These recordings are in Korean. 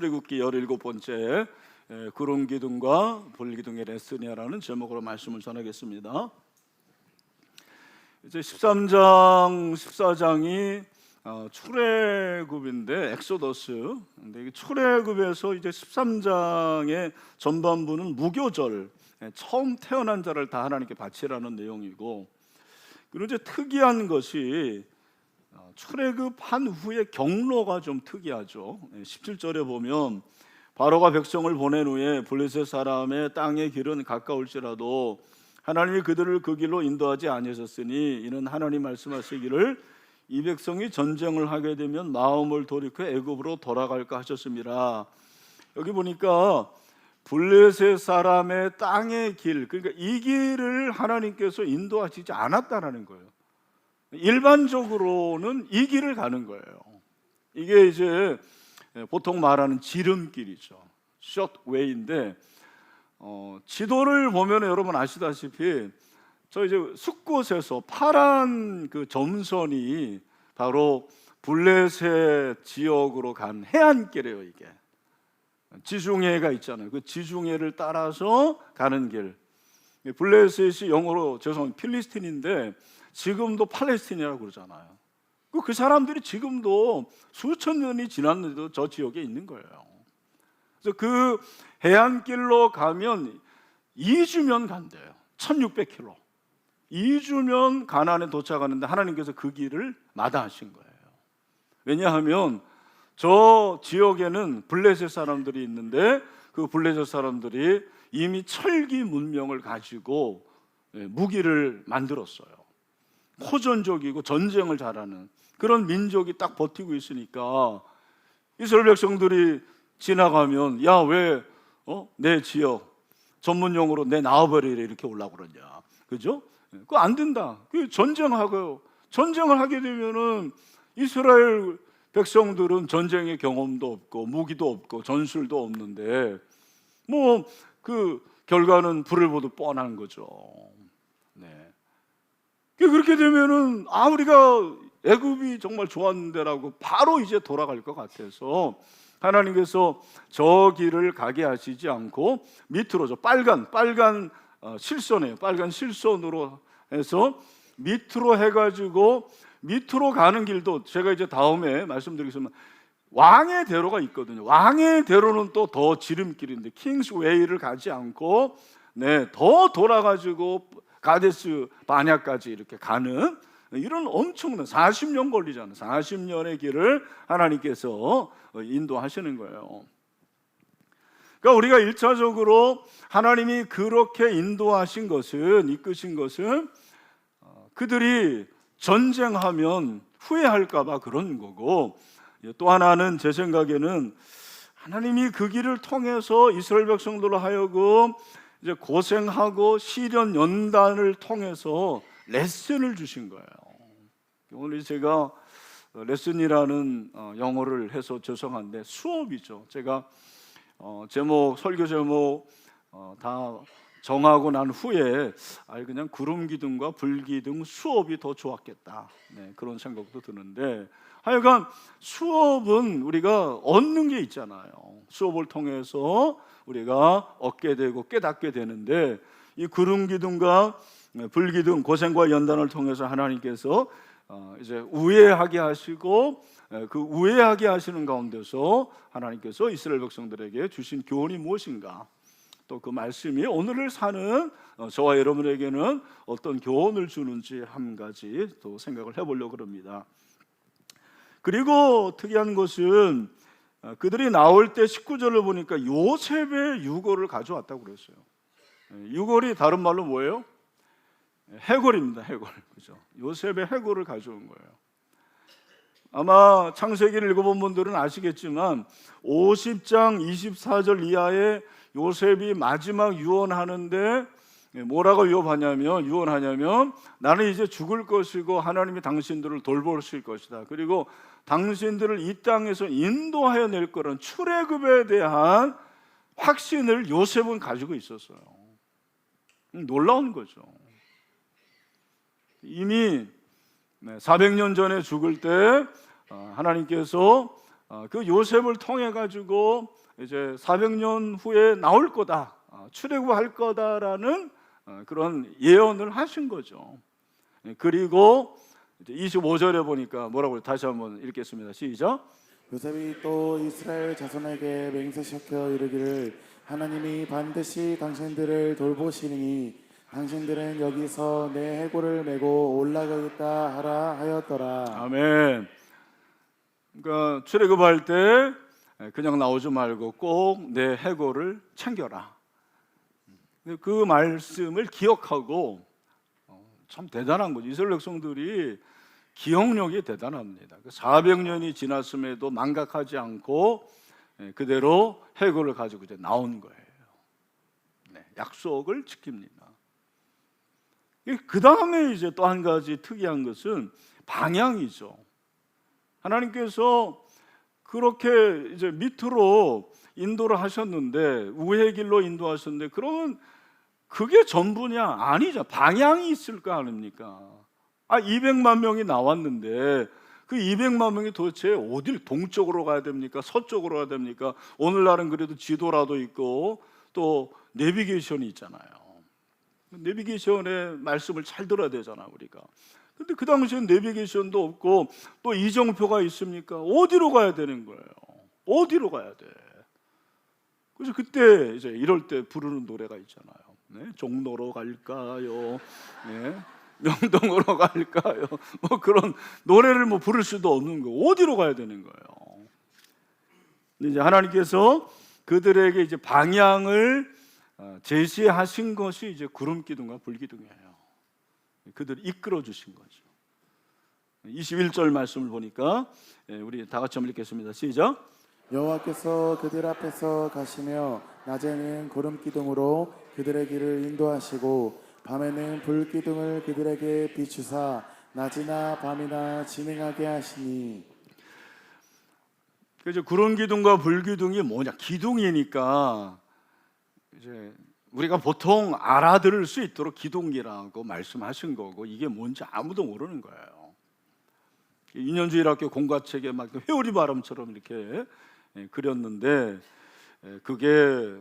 출애굽기 17번째 구름 기둥과 불 기둥의 레슨이라는 제목으로 말씀을 전하겠습니다. 이제 13장, 14장이 출애굽인데 엑소더스. 근데 이 출애굽에서 이제 13장의 전반부는 무교절, 처음 태어난 자를 다 하나님께 바치라는 내용이고, 그리고 이제 특이한 것이 출애굽한 후에 경로가 좀 특이하죠. 17절에 보면 바로가 백성을 보낸 후에 블레셋 사람의 땅의 길은 가까울지라도 하나님이 그들을 그 길로 인도하지 아니하셨으니 이는 하나님 말씀하시기를 이 백성이 전쟁을 하게 되면 마음을 돌이켜 애굽으로 돌아갈까 하셨습니다. 여기 보니까 블레셋 사람의 땅의 길, 그러니까 이 길을 하나님께서 인도하시지 않았다라는 거예요. 일반적으로는 이 길을 가는 거예요. 이게 이제 보통 말하는 지름길이죠. 숏웨이인데 지도를 보면 여러분 아시다시피 저 이제 숲곳에서 파란 그 점선이 바로 블레셋 지역으로 간 해안길이에요. 이게 지중해가 있잖아요. 그 지중해를 따라서 가는 길. 블레셋이 영어로 필리스틴인데 지금도 팔레스틴이라고 그러잖아요. 그 사람들이 지금도 수천 년이 지났는데도 저 지역에 있는 거예요. 그래서 그 해안길로 가면 2주면 간대요. 1600km. 2주면 가나안에 도착하는데 하나님께서 그 길을 마다하신 거예요. 왜냐하면 저 지역에는 블레셋 사람들이 있는데 그 블레셋 사람들이 이미 철기 문명을 가지고 무기를 만들었어요. 호전적이고 전쟁을 잘하는 그런 민족이 딱 버티고 있으니까 이스라엘 백성들이 지나가면 야, 왜 내 지역 전문용어로 내 나와버리래 이렇게 오려고 그러냐, 그죠? 그거 안 된다. 전쟁을 하게 되면은 이스라엘 백성들은 전쟁의 경험도 없고 무기도 없고 전술도 없는데 뭐 그 결과는 불을 보듯 뻔한 거죠. 네. 그렇게 되면은 우리가 애굽이 정말 좋았는데라고 바로 이제 돌아갈 것 같아서 하나님께서 저 길을 가게 하시지 않고 밑으로 빨간 실선이에요. 빨간 실선으로 해서 밑으로 해가지고 밑으로 가는 길도 제가 이제 다음에 말씀드리겠지만 왕의 대로가 있거든요. 왕의 대로는 또 더 지름길인데 킹스웨이를 가지 않고 더 돌아가지고 가데스 바냐까지 이렇게 가는 이런 엄청난 40년 걸리잖아요. 40년의 길을 하나님께서 인도하시는 거예요. 그러니까 우리가 1차적으로 하나님이 그렇게 인도하신 것은, 이끄신 것은 그들이 전쟁하면 후회할까 봐 그런 거고, 또 하나는 제 생각에는 하나님이 그 길을 통해서 이스라엘 백성들로 하여금 이제 고생하고 시련 연단을 통해서 레슨을 주신 거예요. 오늘 제가 레슨이라는 영어를 해서 죄송한데 수업이죠. 제가 설교 제목 다 정하고 난 후에 그냥 구름 기둥과 불 기둥 수업이 더 좋았겠다, 그런 생각도 드는데, 하여간 수업은 우리가 얻는 게 있잖아요. 수업을 통해서 우리가 얻게 되고 깨닫게 되는데, 이 구름 기둥과 불 기둥 고생과 연단을 통해서 하나님께서 이제 우회하게 하시고, 그 우회하게 하시는 가운데서 하나님께서 이스라엘 백성들에게 주신 교훈이 무엇인가, 또 그 말씀이 오늘을 사는 저와 여러분에게는 어떤 교훈을 주는지 한 가지 또 생각을 해보려고 합니다. 그리고 특이한 것은 그들이 나올 때 19절을 보니까 요셉의 유골을 가져왔다고 그랬어요. 유골이 다른 말로 뭐예요? 해골입니다. 해골. 그죠? 요셉의 해골을 가져온 거예요. 아마 창세기를 읽어본 분들은 아시겠지만 50장 24절 이하에 요셉이 마지막 유언하는데 뭐라고 유언하냐면 나는 이제 죽을 것이고 하나님이 당신들을 돌보실 것이다. 그리고 당신들을 이 땅에서 인도하여 낼 거라는 출애굽에 대한 확신을 요셉은 가지고 있었어요. 놀라운 거죠. 이미 400년 전에 죽을 때 하나님께서 그 요셉을 통해 가지고 이제 400년 후에 나올 거다, 출애굽할 거다라는 그런 예언을 하신 거죠. 그리고 25절에 보니까 뭐라고, 다시 한번 읽겠습니다. 시작. 요셉이 또 이스라엘 자손에게 맹세시켜 이르기를 하나님이 반드시 당신들을 돌보시리니 당신들은 여기서 내 해골을 메고 올라가겠다 하라 하였더라. 아멘. 그러니까 출애굽할 때 그냥 나오지 말고 꼭 내 해골을 챙겨라. 그 말씀을 기억하고, 참 대단한 거죠. 이스라엘 백성들이 기억력이 대단합니다. 400년이 지났음에도 망각하지 않고 그대로 해골을 가지고 이제 나온 거예요. 약속을 지킵니다. 그 다음에 이제 또 한 가지 특이한 것은 방향이죠. 하나님께서 그렇게 이제 밑으로 인도를 하셨는데, 우회 길로 인도하셨는데, 그러면 그게 전부냐? 아니죠. 방향이 있을 거 아닙니까? 200만 명이 나왔는데 그 200만 명이 도대체 어딜, 동쪽으로 가야 됩니까? 서쪽으로 가야 됩니까? 오늘날은 그래도 지도라도 있고 또 내비게이션이 있잖아요. 내비게이션의 말씀을 잘 들어야 되잖아 우리가. 근데 그 당시엔 내비게이션도 없고 또 이정표가 있습니까? 어디로 가야 되는 거예요? 어디로 가야 돼? 그래서 그때 이제 이럴 때 부르는 노래가 있잖아요. 종로로 갈까요? 명동으로 갈까요? 뭐 그런 노래를 뭐 부를 수도 없는 거. 어디로 가야 되는 거예요? 이제 하나님께서 그들에게 이제 방향을 제시하신 것이 이제 구름 기둥과 불 기둥이에요. 그들을 이끌어 주신 거죠. 21절 말씀을 보니까 우리 다 같이 한번 읽겠습니다. 시작. 여호와께서 그들 앞에서 가시며 낮에는 구름 기둥으로 그들의 길을 인도하시고 밤에는 불 기둥을 그들에게 비추사 낮이나 밤이나 진행하게 하시니. 그래서 구름 기둥과 불 기둥이 뭐냐? 기둥이니까 이제 우리가 보통 알아들을 수 있도록 기둥이라고 말씀하신 거고, 이게 뭔지 아무도 모르는 거예요. 인연주일학교 공과책에 막 회오리 바람처럼 이렇게 그렸는데 그게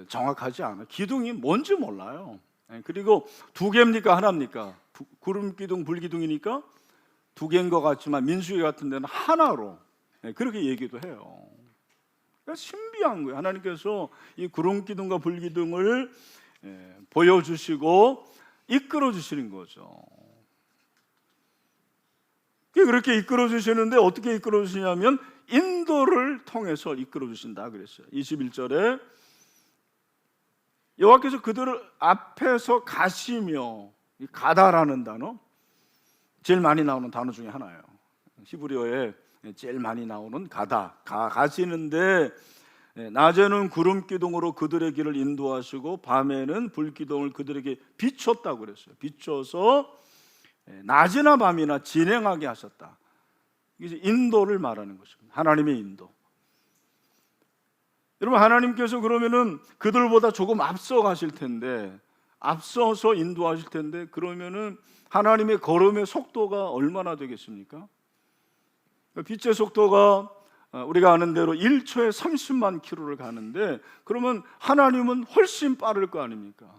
정확하지 않아요. 기둥이 뭔지 몰라요. 그리고 두 개입니까 하나입니까? 구름 기둥 불 기둥이니까 두 개인 것 같지만 민수기 같은 데는 하나로 그렇게 얘기도 해요. 그러니까 신비한 거예요. 하나님께서 이 구름 기둥과 불 기둥을 보여주시고 이끌어 주시는 거죠. 그렇게 이끌어 주시는데 어떻게 이끌어 주시냐면 인도를 통해서 이끌어 주신다 그랬어요. 21절에 여호와께서 그들을 앞에서 가시며, 가다라는 단어 제일 많이 나오는 단어 중에 하나예요. 히브리어에 제일 많이 나오는 가시는데, 낮에는 구름 기둥으로 그들의 길을 인도하시고 밤에는 불 기둥을 그들에게 비췄다고 그랬어요. 비춰서 낮이나 밤이나 진행하게 하셨다. 이게 인도를 말하는 것입니다. 하나님의 인도. 여러분, 하나님께서 그러면은 그들보다 조금 앞서 가실 텐데, 앞서서 인도하실 텐데, 그러면은 하나님의 걸음의 속도가 얼마나 되겠습니까? 빛의 속도가 우리가 아는 대로 1초에 30만 킬로를 가는데, 그러면 하나님은 훨씬 빠를 거 아닙니까?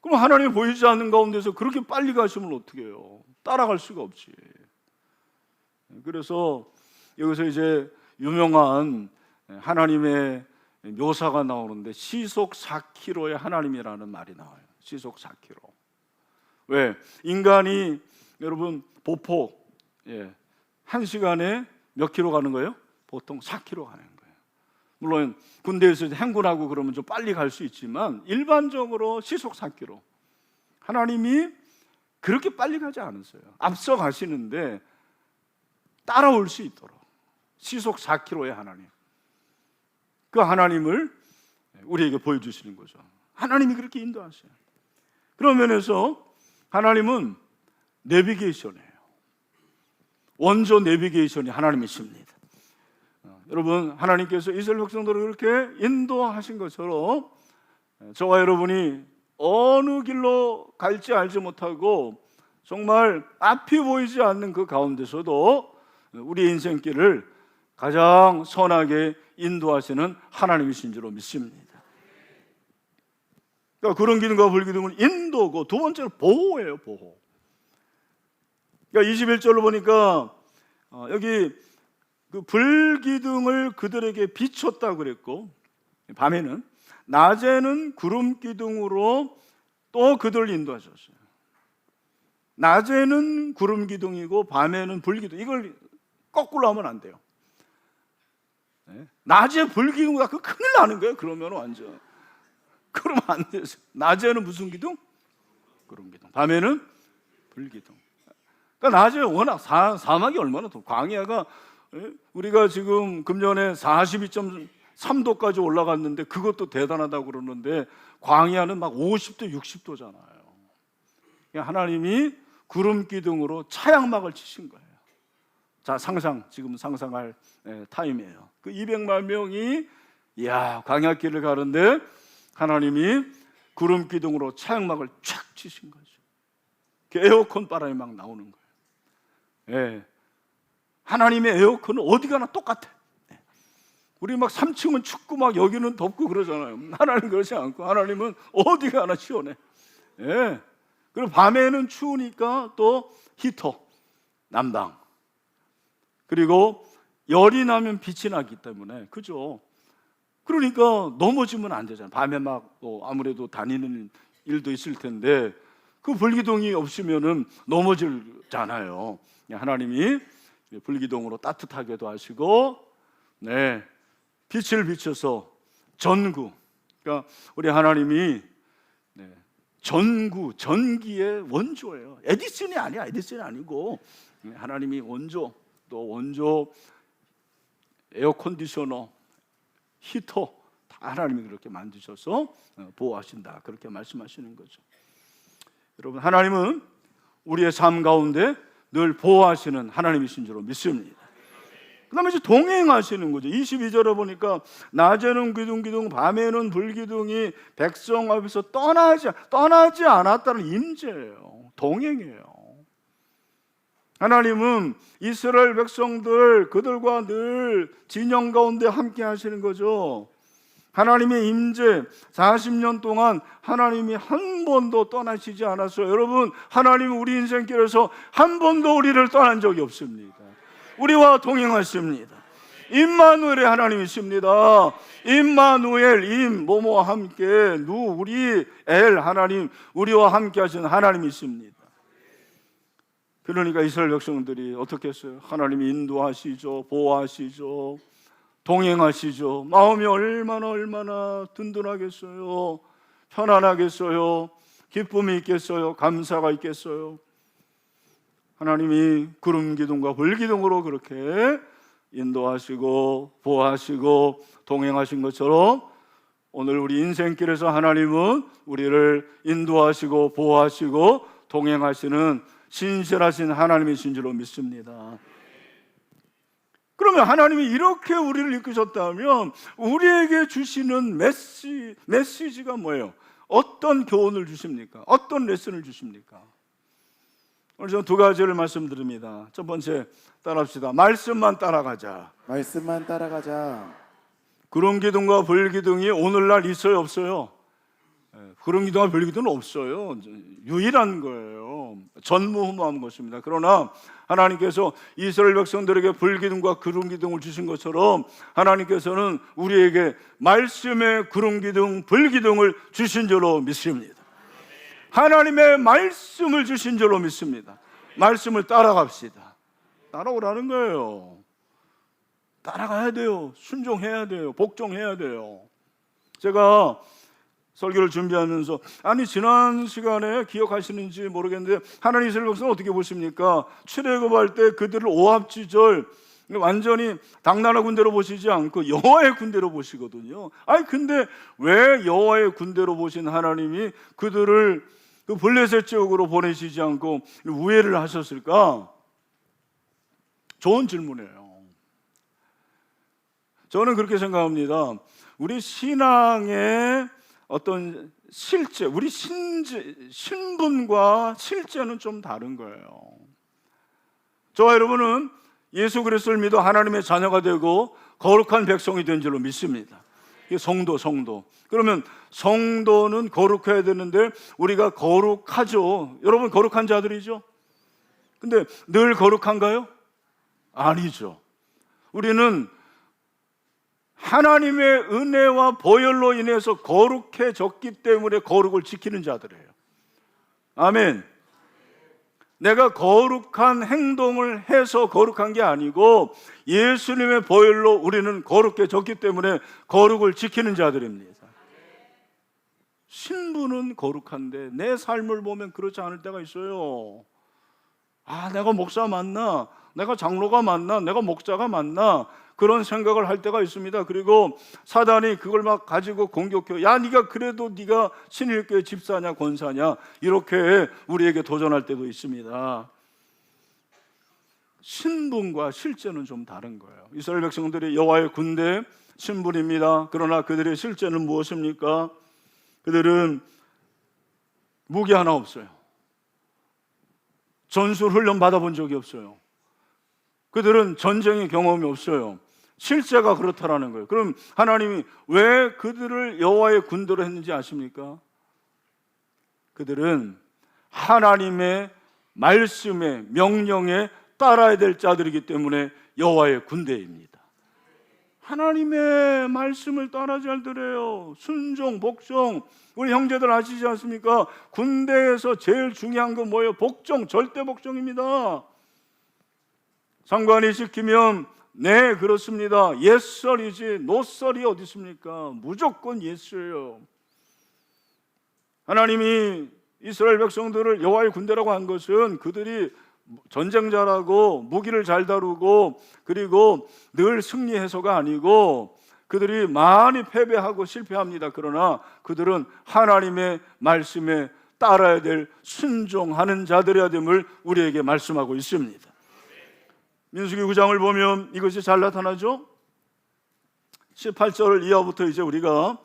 그럼 하나님이 보이지 않는 가운데서 그렇게 빨리 가시면 어떻게 해요? 따라갈 수가 없지. 그래서 여기서 이제 유명한 하나님의 묘사가 나오는데, 시속 4km의 하나님이라는 말이 나와요. 시속 4km. 왜? 인간이 여러분 보폭 1시간에 몇 킬로 가는 거예요? 보통 4km 가는 거예요. 물론 군대에서 행군하고 그러면 좀 빨리 갈 수 있지만 일반적으로 시속 4km. 하나님이 그렇게 빨리 가지 않으세요. 앞서 가시는데 따라올 수 있도록 시속 4km의 하나님, 그 하나님을 우리에게 보여주시는 거죠. 하나님이 그렇게 인도하세요. 그런 면에서 하나님은 내비게이션이에요. 원조 내비게이션이 하나님이십니다. 여러분, 하나님께서 이스라엘 백성들을 그렇게 인도하신 것처럼 저와 여러분이 어느 길로 갈지 알지 못하고 정말 앞이 보이지 않는 그 가운데서도 우리 인생길을 가장 선하게 인도하시는 하나님이신 줄로 믿습니다. 그러니까 구름 기둥과 불 기둥은 인도고, 두 번째는 보호예요, 보호. 그러니까 21절로 보니까 여기 그 불기둥을 그들에게 비췄다 그랬고, 밤에는, 낮에는 구름 기둥으로 또 그들을 인도하셨어요. 낮에는 구름 기둥이고 밤에는 불 기둥. 이걸 거꾸로 하면 안 돼요. 낮에 불 기둥보다 그 큰일 나는 거예요. 그러면 완전. 그러면 안 돼요. 낮에는 무슨 기둥? 구름 기둥. 밤에는 불 기둥. 그러니까 낮에 워낙 사막이 얼마나 더, 광야가, 우리가 지금 금년에 42.3도까지 올라갔는데 그것도 대단하다고 그러는데 광야는 막 50도, 60도잖아요. 하나님이 구름 기둥으로 차양막을 치신 거예요. 자, 지금 상상할 타임이에요. 그 200만 명이 광야길을 가는데 하나님이 구름 기둥으로 차양막을 촥 치신 거죠. 에어컨 바람이 막 나오는 거예요. 하나님의 에어컨은 어디 가나 똑같아. 우리 막 3층은 춥고 막 여기는 덥고 그러잖아요. 하나님 그러지 않고 하나님은 어디 가나 시원해. 그리고 밤에는 추우니까 또 히터 난방. 그리고 열이 나면 빛이 나기 때문에, 그죠? 그러니까 넘어지면 안 되잖아요. 밤에 막 아무래도 다니는 일도 있을 텐데 그 불기둥이 없으면은 넘어지잖아요. 하나님이 불기둥으로 따뜻하게도 하시고, 빛을 비춰서 전구. 그러니까 우리 하나님이 전기의 원조예요. 에디슨이 아니고 하나님이 원조, 또 원조 에어컨디셔너, 히터 다 하나님이 그렇게 만드셔서 보호하신다, 그렇게 말씀하시는 거죠. 여러분, 하나님은 우리의 삶 가운데 늘 보호하시는 하나님이신 줄로 믿습니다. 그 다음에 이제 동행하시는 거죠. 22절에 보니까 낮에는 기둥, 밤에는 불기둥이 백성 앞에서 떠나지 않았다는 임재예요. 동행이에요. 하나님은 이스라엘 백성들, 그들과 늘 진영 가운데 함께 하시는 거죠. 하나님의 임재, 40년 동안 하나님이 한 번도 떠나시지 않았어요. 여러분, 하나님은 우리 인생길에서 한 번도 우리를 떠난 적이 없습니다. 우리와 동행하십니다. 임마누엘의 하나님이십니다. 임마누엘, 뭐뭐와 함께, 우리 엘 하나님, 우리와 함께 하시는 하나님이십니다. 그러니까 이스라엘 백성들이 어떻게 했어요? 하나님이 인도하시죠, 보호하시죠, 동행하시죠. 마음이 얼마나 든든하겠어요, 편안하겠어요, 기쁨이 있겠어요, 감사가 있겠어요. 하나님이 구름 기둥과 불 기둥으로 그렇게 인도하시고 보호하시고 동행하신 것처럼 오늘 우리 인생길에서 하나님은 우리를 인도하시고 보호하시고 동행하시는 신실하신 하나님이신 줄로 믿습니다. 그러면 하나님이 이렇게 우리를 이끄셨다면 우리에게 주시는 메시지가 뭐예요? 어떤 교훈을 주십니까? 어떤 레슨을 주십니까? 오늘 저는 두 가지를 말씀드립니다. 첫 번째, 따라합시다. 말씀만 따라가자. 말씀만 따라가자. 구름 기둥과 불 기둥이 오늘날 있어요, 없어요? 구름 기둥과 불 기둥은 없어요. 유일한 거예요. 전무후무한 것입니다. 그러나 하나님께서 이스라엘 백성들에게 불 기둥과 구름 기둥을 주신 것처럼 하나님께서는 우리에게 말씀의 구름 기둥, 불 기둥을 주신 줄로 믿습니다. 하나님의 말씀을 주신 줄로 믿습니다. 말씀을 따라갑시다. 따라오라는 거예요. 따라가야 돼요. 순종해야 돼요. 복종해야 돼요. 제가 설교를 준비하면서 지난 시간에 기억하시는지 모르겠는데 하나님 이스라엘 백성은 어떻게 보십니까? 출애굽할 때 그들을 오합지졸 완전히 당나라 군대로 보시지 않고 여호와의 군대로 보시거든요. 근데 왜 여호와의 군대로 보신 하나님이 그들을 그 블레셋 지역으로 보내시지 않고 우회를 하셨을까? 좋은 질문이에요. 저는 그렇게 생각합니다. 우리 신앙의 어떤 실제, 우리 신분과 실제는 좀 다른 거예요. 저와 여러분은 예수 그리스도를 믿어 하나님의 자녀가 되고 거룩한 백성이 된 줄로 믿습니다. 이게 성도. 그러면 성도는 거룩해야 되는데 우리가 거룩하죠. 여러분 거룩한 자들이죠. 근데 늘 거룩한가요? 아니죠. 우리는 하나님의 은혜와 보혈로 인해서 거룩해졌기 때문에 거룩을 지키는 자들이에요. 아멘. 내가 거룩한 행동을 해서 거룩한 게 아니고 예수님의 보혈로 우리는 거룩해졌기 때문에 거룩을 지키는 자들입니다. 신부는 거룩한데 내 삶을 보면 그렇지 않을 때가 있어요. 내가 목사 맞나? 내가 장로가 맞나? 내가 목자가 맞나? 그런 생각을 할 때가 있습니다. 그리고 사단이 그걸 막 가지고 공격해요. 야, 네가 그래도 네가 신일교회 집사냐 권사냐 이렇게 우리에게 도전할 때도 있습니다. 신분과 실제는 좀 다른 거예요. 이스라엘 백성들이 여호와의 군대 신분입니다. 그러나 그들의 실제는 무엇입니까? 그들은 무기 하나 없어요. 전술 훈련 받아본 적이 없어요. 그들은 전쟁의 경험이 없어요. 실제가 그렇다라는 거예요. 그럼 하나님이 왜 그들을 여호와의 군대로 했는지 아십니까? 그들은 하나님의 말씀에 명령에 따라야 될 자들이기 때문에 여호와의 군대입니다. 하나님의 말씀을 따라 잘 들어요. 순종, 복종. 우리 형제들 아시지 않습니까? 군대에서 제일 중요한 건 뭐예요? 복종, 절대 복종입니다. 상관이 시키면 네 그렇습니다. 예썰이지 노썰이 어디 있습니까? 무조건 예스예요. 하나님이 이스라엘 백성들을 여호와의 군대라고 한 것은 그들이 전쟁자라고 무기를 잘 다루고 그리고 늘 승리해서가 아니고 그들이 많이 패배하고 실패합니다. 그러나 그들은 하나님의 말씀에 따라야 될 순종하는 자들이야 됨을 우리에게 말씀하고 있습니다. 민수기 9장을 보면 이것이 잘 나타나죠. 18절 이하부터 이제 우리가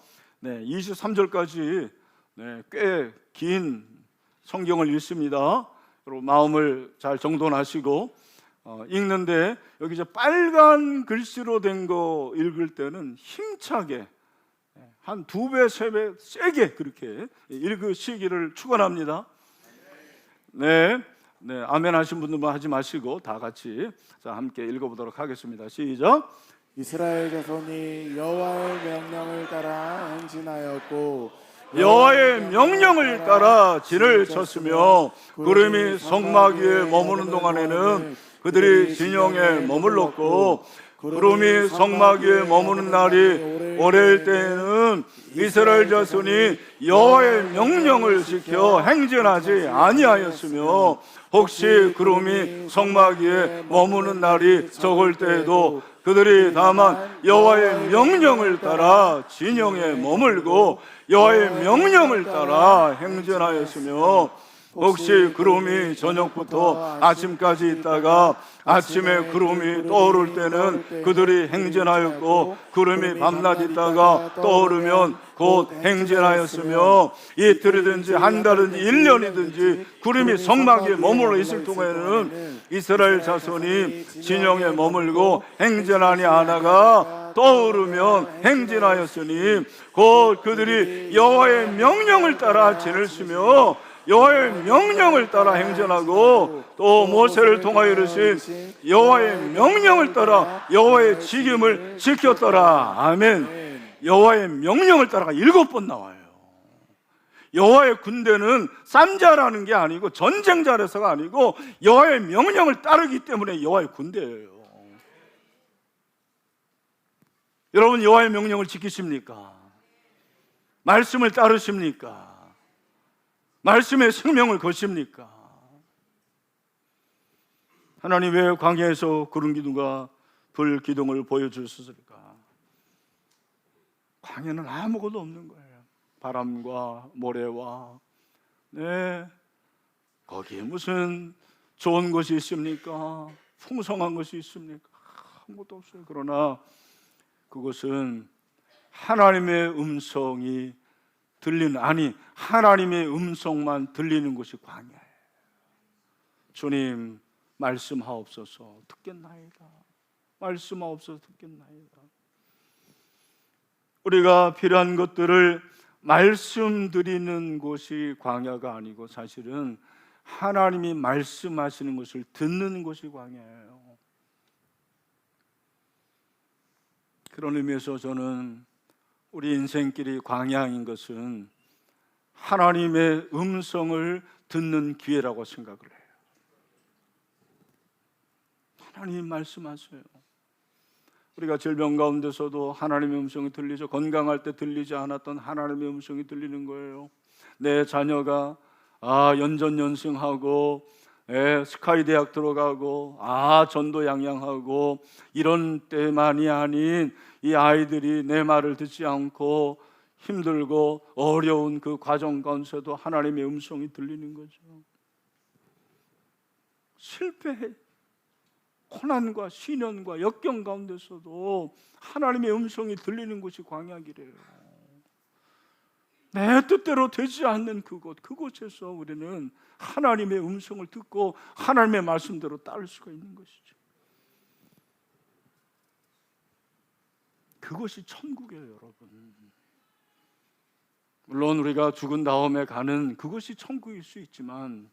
23절까지 꽤 긴 성경을 읽습니다. 여러분 마음을 잘 정돈하시고 읽는데 여기 이제 빨간 글씨로 된 거 읽을 때는 힘차게 한 2배, 3배 세게 그렇게 읽으시기를 축원합니다. 아멘 하신 분들만 하지 마시고 다 같이 함께 읽어보도록 하겠습니다. 시작. 이스라엘 자손이 여호와의 명령을 따라 행진하였고 여호와의 명령을 따라 진을 쳤으며 구름이 성막 위에 머무는 동안에는 그들이 진영에 머물렀고 구름이 성막 위에 머무는 날이 오래일 때에는 이스라엘 자손이 여호와의 명령을 지켜 행진하지 아니하였으며 혹시 구름이 성막 위에 머무는 날이 적을 때에도 그들이 다만 여호와의 명령을 따라 진영에 머물고 여호와의 명령을 따라 행진하였으며 혹시 구름이 저녁부터 아침까지 있다가 아침에 구름이 떠오를 때는 그들이 행진하였고 구름이 밤낮 있다가 떠오르면 곧 행진하였으며 이틀이든지 한 달이든지 1년이든지 구름이 성막 위에 머물러 있을 동안에는 이스라엘 자손이 진영에 머물고 행진하니 하나가 떠오르면 행진하였으니 곧 그들이 여호와의 명령을 따라 진을 쓰며 여호와의 명령을 따라 행진하고 또 모세를 통하여 이르신 여호와의 명령을 따라 여호와의 직임을 지켰더라. 아멘. 여호와의 명령을 따라가 7번 나와요. 여호와의 군대는 쌈자라는 게 아니고 전쟁자라서가 아니고 여호와의 명령을 따르기 때문에 여호와의 군대예요. 여러분 여호와의 명령을 지키십니까? 말씀을 따르십니까? 말씀의 생명을 거십니까? 하나님 왜 광야에서 구름 기둥과 불 기둥을 보여주셨을까? 광야는 아무것도 없는 거예요. 바람과 모래와 거기에 무슨 좋은 것이 있습니까? 풍성한 것이 있습니까? 아무것도 없어요. 그러나 그것은 하나님의 음성이 하나님의 음성만 들리는 곳이 광야예요. 주님 말씀하옵소서 듣겠나이다. 말씀하옵소서 듣겠나이다. 우리가 필요한 것들을 말씀드리는 곳이 광야가 아니고 사실은 하나님이 말씀하시는 것을 듣는 곳이 광야예요. 그런 의미에서 저는 우리 인생길이 광야인 것은 하나님의 음성을 듣는 기회라고 생각을 해요. 하나님 말씀하세요. 우리가 질병 가운데서도 하나님의 음성이 들리죠. 건강할 때 들리지 않았던 하나님의 음성이 들리는 거예요. 내 자녀가 연전연승하고 스카이 대학 들어가고 전도 양양하고 이런 때만이 아닌 이 아이들이 내 말을 듣지 않고 힘들고 어려운 그 과정 가운데서도 하나님의 음성이 들리는 거죠. 실패해 고난과 시련과 역경 가운데서도 하나님의 음성이 들리는 곳이 광야길이에요. 내 뜻대로 되지 않는 그곳에서 우리는 하나님의 음성을 듣고 하나님의 말씀대로 따를 수가 있는 것이죠. 그것이 천국이에요, 여러분. 물론 우리가 죽은 다음에 가는 그것이 천국일 수 있지만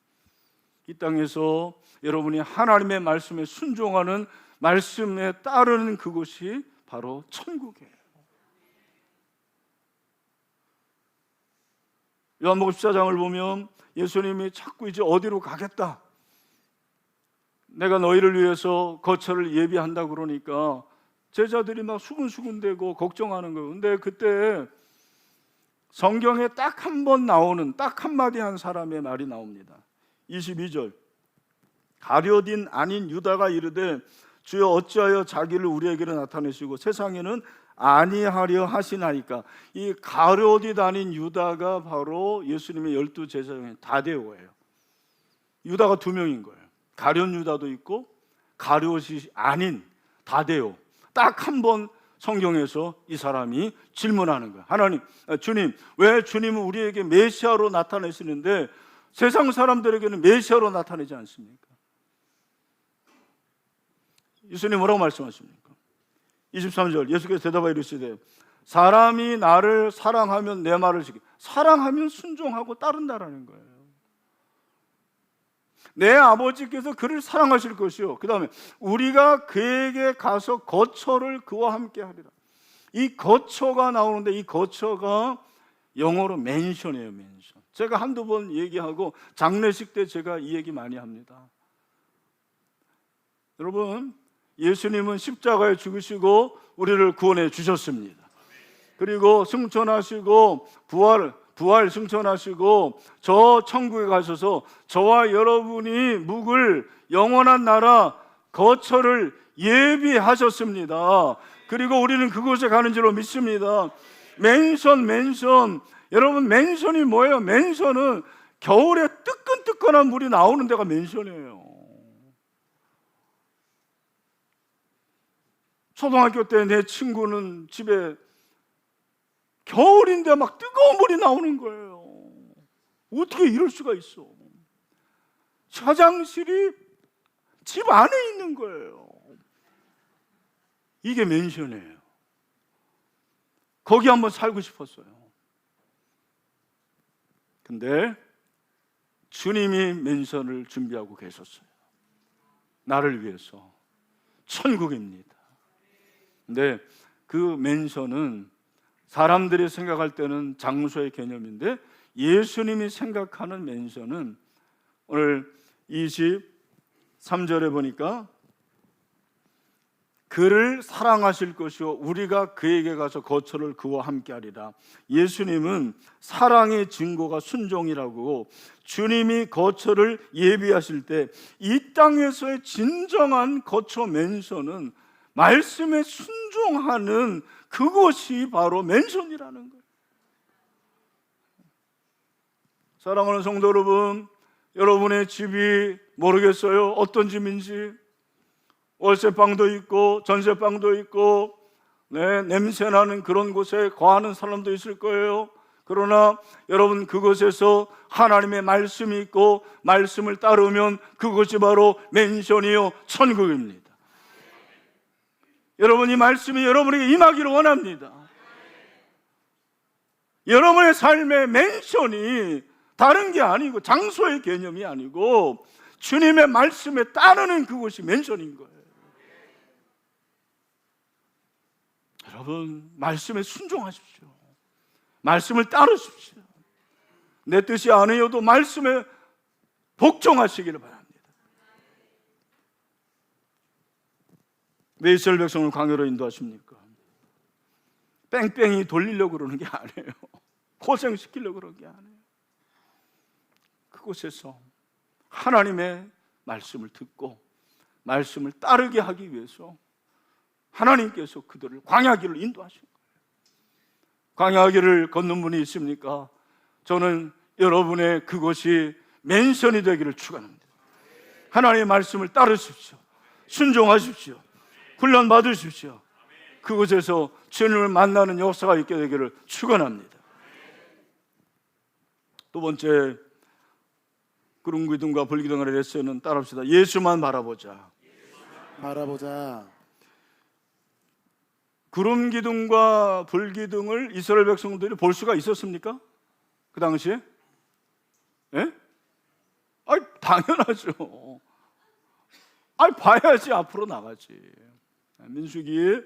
이 땅에서 여러분이 하나님의 말씀에 순종하는 말씀에 따르는 그곳이 바로 천국이에요. 요한복음 14장을 보면 예수님이 자꾸 이제 어디로 가겠다, 내가 너희를 위해서 거처를 예비한다 그러니까 제자들이 막 수근수근대고 걱정하는 거예요. 근데 그때 성경에 딱 한 번 나오는 딱 한마디 한 사람의 말이 나옵니다. 22절, 가룟 아닌 유다가 이르되 주여 어찌하여 자기를 우리에게로 나타내시고 세상에는 아니하려 하시나이까. 이 가룟 아닌 유다가 바로 예수님의 12 제자 중에 다데오예요. 유다가 2명인 거예요. 가룟 유다도 있고 가룟이 아닌 다데오. 딱 한 번 성경에서 이 사람이 질문하는 거예요. 하나님, 주님, 왜 주님은 우리에게 메시아로 나타내시는데 세상 사람들에게는 메시아로 나타내지 않습니까? 예수님 뭐라고 말씀하십니까? 23절, 예수께서 대답하여 이르시되 사람이 나를 사랑하면 내 말을 지키. 사랑하면 순종하고 따른다라는 거예요. 내 아버지께서 그를 사랑하실 것이요, 그 다음에 우리가 그에게 가서 거처를 그와 함께 하리라. 이 거처가 나오는데 이 거처가 영어로 맨션이에요. 맨션. 제가 한두 번 얘기하고 장례식 때 제가 이 얘기 많이 합니다. 여러분, 예수님은 십자가에 죽으시고 우리를 구원해 주셨습니다. 그리고 승천하시고 부활 승천하시고 저 천국에 가셔서 저와 여러분이 묵을 영원한 나라 거처를 예비하셨습니다. 그리고 우리는 그곳에 가는 줄로 믿습니다. 맨션. 여러분, 맨션이 뭐예요? 맨션은 겨울에 뜨끈뜨끈한 물이 나오는 데가 맨션이에요. 초등학교 때 내 친구는 집에 겨울인데 막 뜨거운 물이 나오는 거예요. 어떻게 이럴 수가 있어? 화장실이 집 안에 있는 거예요. 이게 맨션이에요. 거기 한번 살고 싶었어요. 근데 주님이 맨션을 준비하고 계셨어요. 나를 위해서. 천국입니다. 근데 그 맨션은 사람들이 생각할 때는 장소의 개념인데 예수님이 생각하는 맨션은 오늘 23절에 보니까 그를 사랑하실 것이요 우리가 그에게 가서 거처를 그와 함께 하리라. 예수님은 사랑의 증거가 순종이라고, 주님이 거처를 예비하실 때 이 땅에서의 진정한 거처 맨션은 말씀에 순종하는 그것이 바로 맨션이라는 거예요. 사랑하는 성도 여러분, 여러분의 집이 모르겠어요. 어떤 집인지. 월세방도 있고 전세방도 있고 냄새나는 그런 곳에 거하는 사람도 있을 거예요. 그러나 여러분, 그것에서 하나님의 말씀이 있고 말씀을 따르면 그것이 바로 맨션이요 천국입니다. 여러분, 이 말씀이 여러분에게 임하기를 원합니다. 여러분의 삶의 맨션이 다른 게 아니고, 장소의 개념이 아니고 주님의 말씀에 따르는 그것이 맨션인 거예요. 여러분, 말씀에 순종하십시오. 말씀을 따르십시오. 내 뜻이 아니어도 말씀에 복종하시기를 바랍니다. 왜 이스라엘 백성을 광야로 인도하십니까? 뺑뺑이 돌리려고 그러는 게 아니에요. 고생시키려고 그러는 게 아니에요. 그곳에서 하나님의 말씀을 듣고 말씀을 따르게 하기 위해서 하나님께서 그들을 광야길로 인도하신 거예요. 광야길을 걷는 분이 있습니까? 저는 여러분의 그것이 맨션이 되기를 축원합니다. 하나님의 말씀을 따르십시오. 순종하십시오. 훈련 받으십시오. 그곳에서 주님을 만나는 역사가 있게 되기를 축원합니다. 두 번째, 구름 기둥과 불 기둥의 레슨은 따라합시다. 예수만 바라보자. 바라보자. 구름 기둥과 불 기둥을 이스라엘 백성들이 볼 수가 있었습니까? 그 당시에? 예? 아니, 당연하죠. 아니, 봐야지 앞으로 나가지. 민수기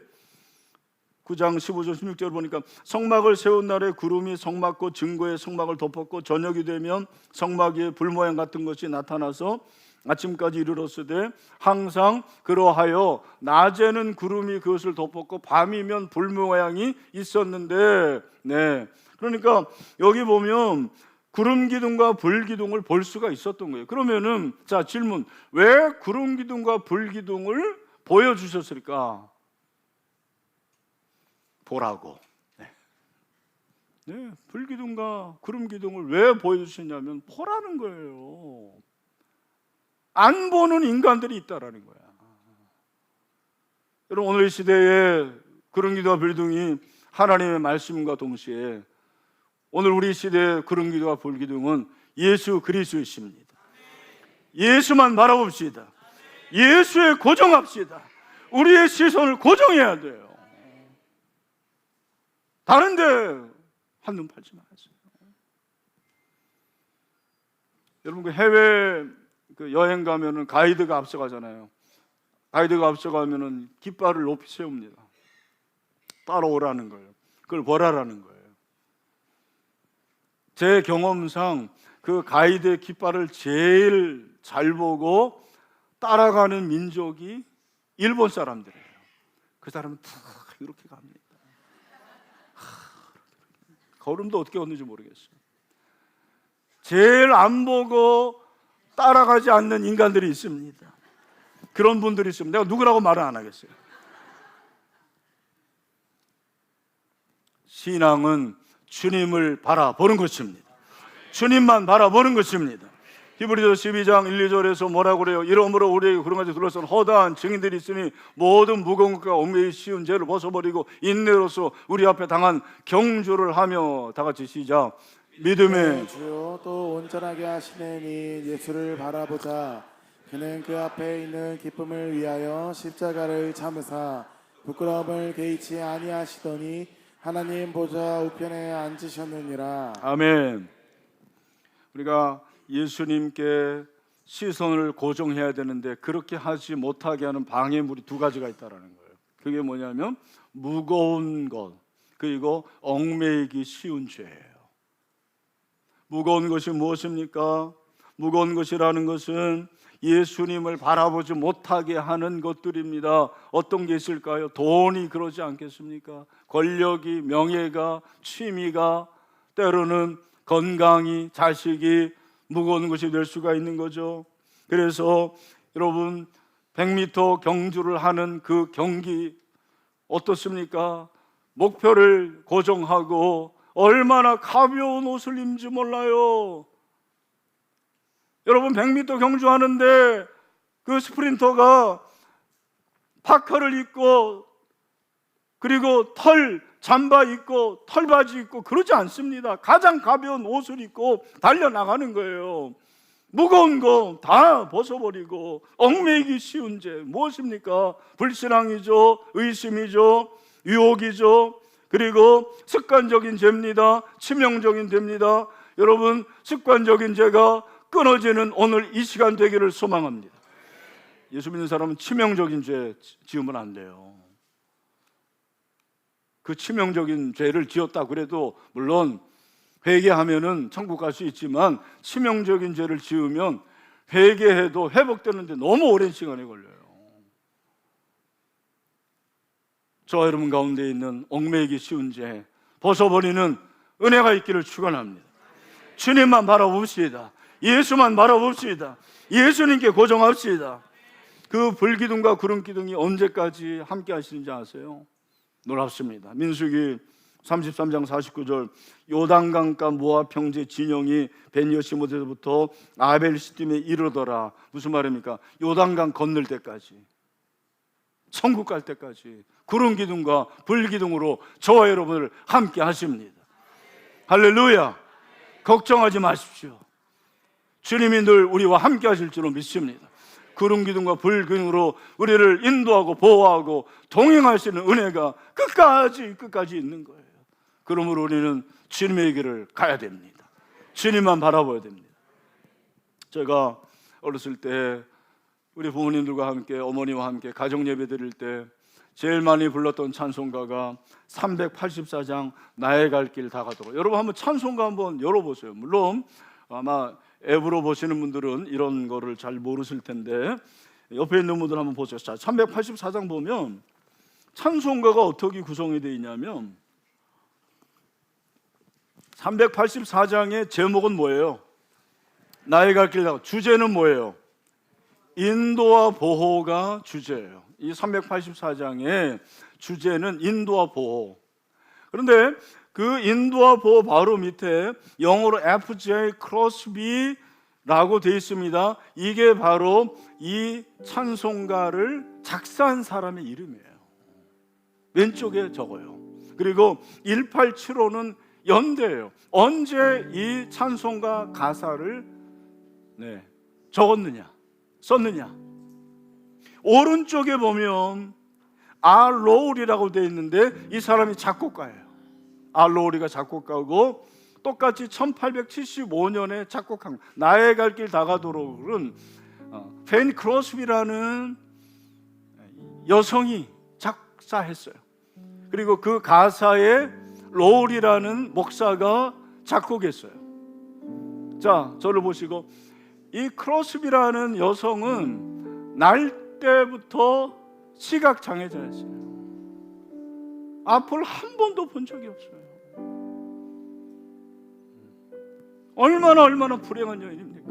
9장 15절 16절 보니까 성막을 세운 날에 구름이 성막과 증거의 성막을 덮었고 저녁이 되면 성막 위에 불 모양 같은 것이 나타나서 아침까지 이르렀으되 항상 그러하여 낮에는 구름이 그것을 덮었고 밤이면 불 모양이 있었는데, 네, 그러니까 여기 보면 구름 기둥과 불 기둥을 볼 수가 있었던 거예요. 그러면은 자, 질문, 왜 구름 기둥과 불 기둥을 보여주셨을까? 보라고. 네, 불 기둥과 구름 기둥을 왜 보여주셨냐면 보라는 거예요. 안 보는 인간들이 있다라는 거야. 여러분, 오늘 이 시대에 구름 기둥과 불 기둥이 하나님의 말씀과 동시에 오늘 우리 시대의 구름 기둥과 불 기둥은 예수 그리스도이십니다. 예수만 바라봅시다. 예수에 고정합시다. 우리의 시선을 고정해야 돼요. 다른데 한눈 팔지 마세요. 여러분, 그 해외 여행 가면은 가이드가 앞서가잖아요. 가이드가 앞서가면은 깃발을 높이 세웁니다. 따라오라는 거예요. 그걸 보라라는 거예요. 제 경험상 그 가이드의 깃발을 제일 잘 보고 따라가는 민족이 일본 사람들이에요. 그 사람은 다 이렇게 갑니다. 걸음도 어떻게 걷는지 모르겠어요. 제일 안 보고 따라가지 않는 인간들이 있습니다. 그런 분들이 있으면 내가 누구라고 말은 안 하겠어요. 신앙은 주님을 바라보는 것입니다. 주님만 바라보는 것입니다. 히브리서 12장 1, 2절에서 뭐라고 그래요? 이러므로 우리에게 구름같이 둘러싼 허다한 증인들이 있으니 모든 무거운 것과 얽매이 쉬운 죄를 벗어버리고 인내로서 우리 앞에 당한 경주를 하며, 다 같이 시작. 믿음의 주요 또 온전하게 하시느니 예수를 바라보자. 그는 그 앞에 있는 기쁨을 위하여 십자가를 참으사 부끄러움을 개의치 아니하시더니 하나님 보좌 우편에 앉으셨느니라. 아멘. 우리가 예수님께 시선을 고정해야 되는데 그렇게 하지 못하게 하는 방해물이 두 가지가 있다는 거예요. 그게 뭐냐면 무거운 것, 그리고 얽매이기 쉬운 죄예요. 무거운 것이 무엇입니까? 무거운 것이라는 것은 예수님을 바라보지 못하게 하는 것들입니다. 어떤 게 있을까요? 돈이 그러지 않겠습니까? 권력이, 명예가, 취미가, 때로는 건강이, 자식이 무거운 것이 될 수가 있는 거죠. 그래서 여러분, 100m 경주를 하는 그 경기 어떻습니까? 목표를 고정하고 얼마나 가벼운 옷을 입는지 몰라요. 여러분, 100m 경주하는데 그 스프린터가 파카를 입고 그리고 털 잠바 입고 털바지 입고 그러지 않습니다. 가장 가벼운 옷을 입고 달려나가는 거예요. 무거운 거 다 벗어버리고. 얽매이기 쉬운 죄 무엇입니까? 불신앙이죠, 의심이죠, 유혹이죠, 그리고 습관적인 죄입니다. 치명적인 죄입니다. 여러분, 습관적인 죄가 끊어지는 오늘 이 시간 되기를 소망합니다. 예수 믿는 사람은 치명적인 죄 지으면 안 돼요. 그 치명적인 죄를 지었다 그래도 물론 회개하면은 천국 갈 수 있지만, 치명적인 죄를 지으면 회개해도 회복되는데 너무 오랜 시간이 걸려요. 저와 여러분 가운데 있는 얽매이기 쉬운 죄 벗어버리는 은혜가 있기를 축원합니다. 주님만 바라봅시다. 예수만 바라봅시다. 예수님께 고정합시다. 그 불기둥과 구름기둥이 언제까지 함께 하시는지 아세요? 놀랍습니다. 민수기 33장 49절, 요단강가 모압 형제 진영이 베니여시못에서부터 아벨시딤에 이르더라. 무슨 말입니까? 요단강 건널 때까지, 천국 갈 때까지 구름기둥과 불기둥으로 저와 여러분을 함께 하십니다. 할렐루야. 걱정하지 마십시오. 주님이 늘 우리와 함께 하실 줄로 믿습니다. 구름기둥과 불기둥으로 우리를 인도하고 보호하고 동행하시는 은혜가 끝까지 있는 거예요. 그러므로 우리는 주님의 길을 가야 됩니다. 주님만 바라봐야 됩니다. 제가 어렸을 때 우리 부모님들과 함께, 어머니와 함께 가정 예배 드릴 때 제일 많이 불렀던 찬송가가 384장 나의 갈 길 다 가도록. 여러분 한번 찬송가 한번 열어보세요. 물론 아마 앱으로 보시는 분들은 이런 거를 잘 모르실 텐데 옆에 있는 분들 한번 보세요. 자, 384장 보면 찬송가가 어떻게 구성이 되어 있냐면 384장의 제목은 뭐예요? 나의 갈 길 다. 주제는 뭐예요? 인도와 보호가 주제예요. 이 384장의 주제는 인도와 보호. 그런데 그 인도와 보호 바로 밑에 영어로 FJ 크로스비라고 되어 있습니다. 이게 바로 이 찬송가를 작사한 사람의 이름이에요. 왼쪽에 적어요. 그리고 1875는 연대예요. 언제 이 찬송가 가사를 적었느냐, 썼느냐. 오른쪽에 보면 알로울이라고 되어 있는데 이 사람이 작곡가예요. 알로울이가 작곡가고 똑같이 1875년에 작곡한 나의 갈 길 다 가도록은 펜 크로스비라는 여성이 작사했어요. 그리고 그 가사에 로울이라는 목사가 작곡했어요. 자, 저를 보시고, 이 크로스비라는 여성은 날 때부터 시각장애자였어요. 앞을 한 번도 본 적이 없어요. 얼마나 불행한 여인입니까?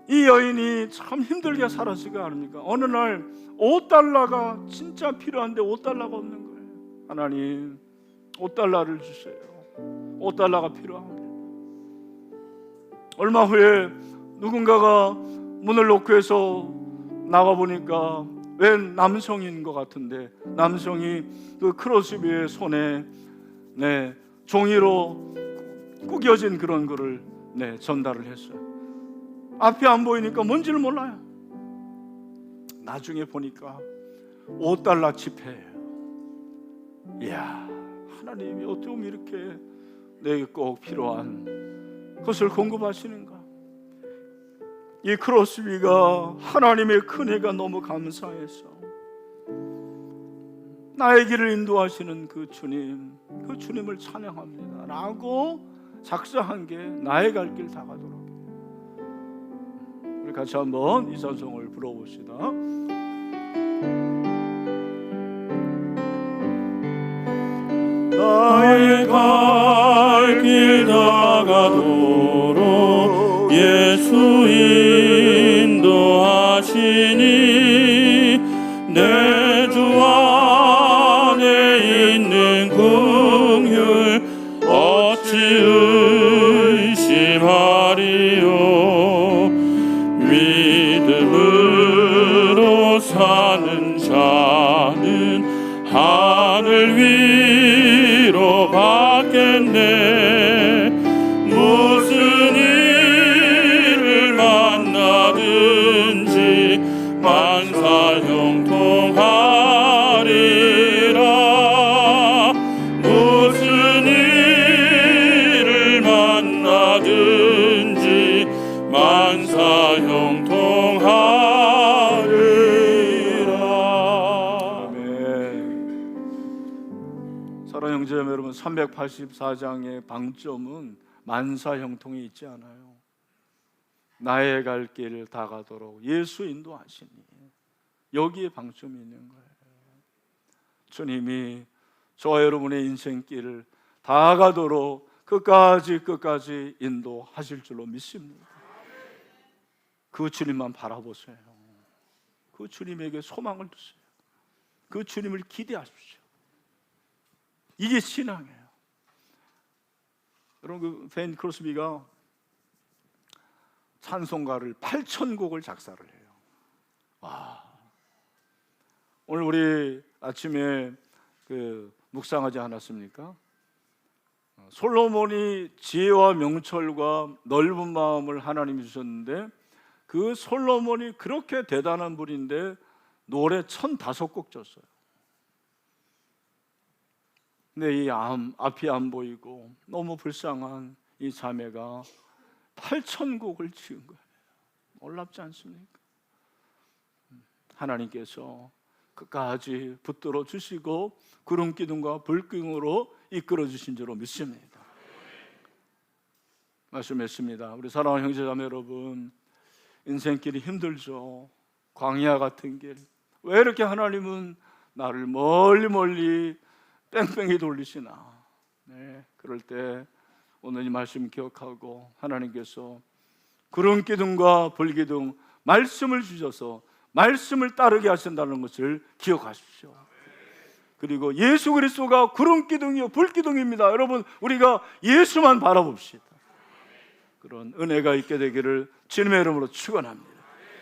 이 여인이 참 힘들게 살았을까 아닙니까? 어느 날 $5가 진짜 필요한데 $5가 없는 거예요. 하나님, $5를 주세요. $5가 필요합니다. 얼마 후에 누군가가 문을 놓고해서 나가보니까 웬 남성인 것 같은데, 남성이 그 크로스비의 손에 종이로 구겨진 그런 거를 전달을 했어요. 앞이 안 보이니까 뭔지를 몰라요. 나중에 보니까 $5 지폐예요. 이야, 하나님이 어떻게 이렇게 내게 꼭 필요한 것을 공급하시는가. 이 크로스비가 하나님의 큰애가 너무 감사해서 나의 길을 인도하시는 그 주님을 찬양합니다 라고 작사한 게 나의 갈 길 다 가도록. 우리 같이 한번 이 찬송을 불러봅시다. 나의 갈 길 다 가도록 예수 인도하시니 내 주 안에 있는 긍휼 어찌 의심하리요. 믿음으로 사는 자는 어디로 갔겠네. 무슨 일을 만나든지 만사형통하리라. 무슨 일을 만나든지 만사형통하리라. 아멘. 사랑하는 형제자매 여러분, 384장의 방점은 만사형통이 있지 않아요. 나의 갈 길 다 가도록 예수 인도하시니, 여기에 방점이 있는 거예요. 주님이 저와 여러분의 인생길을 다 가도록 끝까지 인도하실 줄로 믿습니다. 그 주님만 바라보세요. 그 주님에게 소망을 두세요. 그 주님을 기대하십시오. 이게 신앙이에요. 여러분, 그 벤 크로스비가 찬송가를 8,000곡을 작사를 해요. 와. 오늘 우리 아침에 묵상하지 않았습니까? 솔로몬이 지혜와 명철과 넓은 마음을 하나님이 주셨는데, 그 솔로몬이 그렇게 대단한 분인데 노래 1,005곡 졌어요. 근데 이 앞이 안 보이고 너무 불쌍한 이 자매가 8,000곡을 지은 거예요. 놀랍지 않습니까? 하나님께서 끝까지 붙들어 주시고 구름 기둥과 불 기둥으로 이끌어 주신 줄로 믿습니다. 말씀했습니다. 우리 사랑하는 형제자매 여러분, 인생길이 힘들죠. 광야 같은 길. 왜 이렇게 하나님은 나를 멀리 뺑뺑이 돌리시나? 네, 그럴 때 오늘 이 말씀 기억하고 하나님께서 구름 기둥과 불 기둥 말씀을 주셔서 말씀을 따르게 하신다는 것을 기억하십시오. 그리고 예수 그리스도가 구름 기둥이요 불 기둥입니다. 여러분, 우리가 예수만 바라봅시다. 그런 은혜가 있게 되기를 주님의 이름으로 축원합니다.